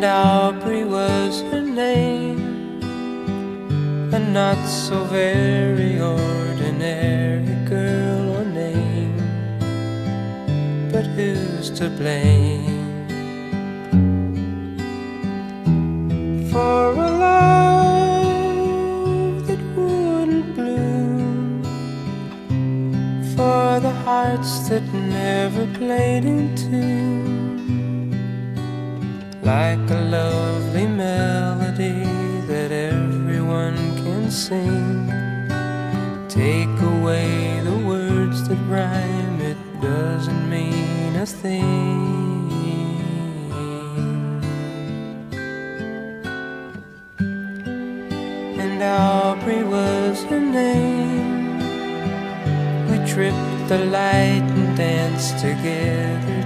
And Aubrey was her name, a not so very ordinary girl or name, but who's to blame for a love that wouldn't bloom, for the hearts that never played in tune, like a lovely melody that everyone can sing. Take away the words that rhyme, it doesn't mean a thing. And Aubrey was her name. We tripped the light and danced together